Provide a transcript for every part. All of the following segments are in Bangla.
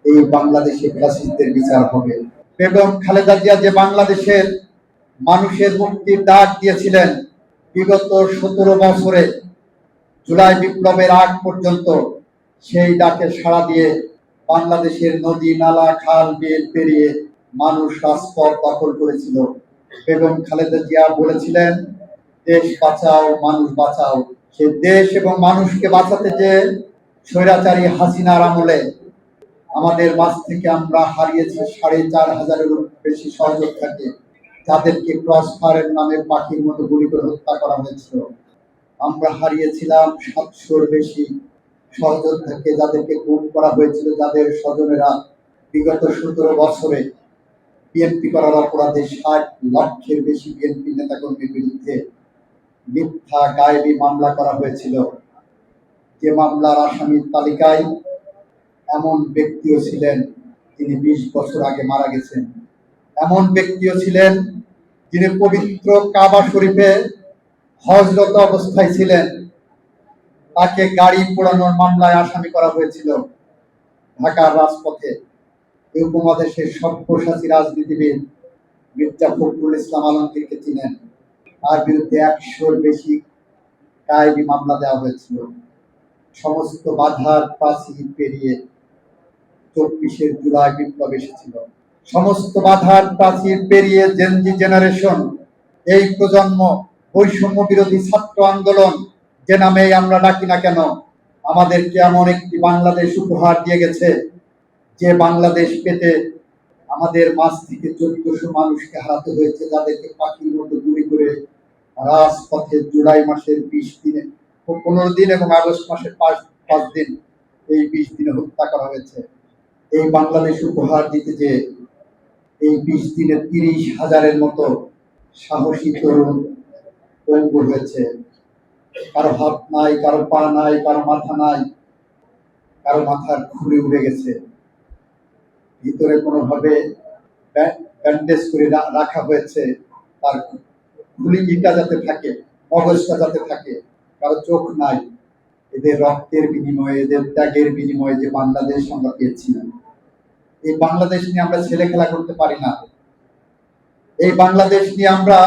এই বাংলাদেশে ফ্যাসিস্টদের বিচার হবে। বেগম খালেদা জিয়া যে বাংলাদেশের মানুষের মুক্তির ডাক দিয়েছিলেন, বিগত 17 বছরে জুলাই বিপ্লবের আগ পর্যন্ত সেই ডাকে সাড়া দিয়ে বাংলাদেশের নদী নালা খাল বিল পেরিয়ে মানুষ রাজপথ দখল করেছিল। বেগম খালেদা জিয়া বলেছিলেন, দেশ বাঁচাও মানুষ বাঁচাও। সে দেশ এবং মানুষকে বাঁচাতে যে স্বৈরাচারী হাসিনার আমলে আমাদের মাঝ থেকে আমরা হারিয়েছি 4,500-এরও বেশি সহযোদ্ধাকে, যাদেরকে ক্রস ফায়ারের নামে পাখির মতো গুলি করে হত্যা করা হয়েছিল। আমরা হারিয়েছিলাম 700-এর বেশি সহযোদ্ধাকে, যাদেরকে গুম করা হয়েছিল, যাদের স্বজনেরা বিগত 17 বছরে বিএনপি করার অপরাধে 60 লক্ষের বেশি বিএনপি নেতাকর্মীর বিরুদ্ধে মিথ্যা গায়েবী মামলা করা হয়েছিল। যে মামলার আসামির তালিকায় এমন ব্যক্তিও ছিলেন যিনি 20 বছর আগে মারা গেছেন। এমন ব্যক্তিও ছিলেন যিনি পবিত্র কাবা শরীফে হজরত অবস্থায় ছিলেন। তাকে গাড়ি পোড়ানোর মামলায় আসামি করা হয়েছিল ঢাকার রাজপথে। এই উপমহাদেশের সভ্যসাচী রাজনীতিবিদ মির্জা ফখরুল ইসলাম আলমগীরকে চিনেন। তার বিরুদ্ধে 100-এর বেশি গায়েবী মামলা দেওয়া হয়েছিল। সমস্ত বাধার প্রাচীর পেরিয়ে 24 জুলাই বিপ্লব এসেছিল। সমস্ত বাধার প্রাচীর পেরিয়ে জেনজি জেনারেশন, এই প্রজন্ম বৈষম্য বিরোধী ছাত্র আন্দোলন যে নামে আমরা ডাকি না কেন, আমাদেরকে এমন একটি বাংলাদেশ উপহার দিয়ে গেছে যে বাংলাদেশ পেতে আমাদের মাঝ থেকে 1400 মানুষকে হারাতে হয়েছে, যাদেরকে পাখির মতো গুলি করে রাজপথে জুলাই মাসের 20 দিনে 15 দিন এবং আগস্ট মাসের 5 দিন, এই 20 দিনে হত্যা করা হয়েছে। এই বাংলাদেশ উপহার দিতে যে এই 20 দিনে 30,000-এর মতো সাহসী তরুণ পঙ্গু হয়েছে। কারো হাত নাই, কারো পা নাই, কারো মাথা নাই, কারো মাথার খুলে উড়ে গেছে। ভিতরে কোনোভাবে ব্যান্ডেজ করে রাখা হয়েছে, তার খুলিটা যাতে থাকে, মগজটা যাতে থাকে। কারো চোখ নাই। এদের রক্তের বিনিময়ে, এদের ত্যাগের বিনিময়ে যে বাংলাদেশ আমরা পেয়েছিলাম, এই বাংলাদেশ নিয়ে আমরা ছেলে খেলা করতে পারি না। এই বাংলাদেশ নিয়ে আমরা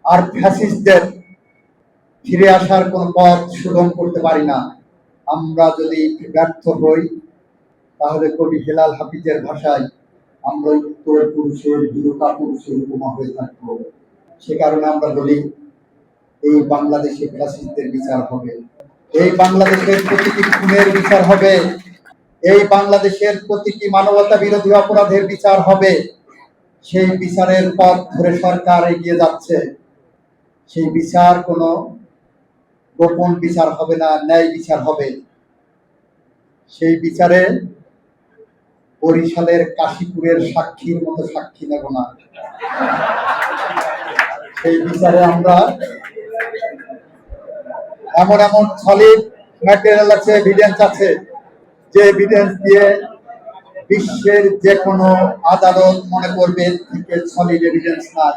আর ফ্যাসিস্টদের ফিরে আসার কোন পথ সুগম করতে পারি না। আমরা যদি ব্যর্থ হই, তাহলে কবি হেলাল হাফিজের ভাষায় আমরা উত্তর পুরুষের বিরূপা পুরুষের উপমা হয়ে থাকবো। সে কারণে আমরা বলি, এই বাংলাদেশে ফ্যাসিস্টদের বিচার হবে, এই বাংলাদেশের প্রতিটি খুনের বিচার হবে, এই বাংলাদেশের প্রতিটি মানবতা বিরোধী অপরাধের বিচার হবে। সেই বিচারের পথ ধরে সরকার এগিয়ে যাচ্ছে। সেই বিচার কোনো গোপন বিচার হবে না, ন্যায় বিচার হবে। সেই বিচারে বরিশালের কাশীপুরের সাক্ষীর মতো সাক্ষী নেব না। সেই বিচারে আমরা এমন এমন সলিড ম্যাটেরিয়াল আছে, এভিডেন্স আছে, যে এভিডেন্স দিয়ে বিশ্বের যে কোনো আদালত মনে করবে থেকে সলিড এভিডেন্স নাই,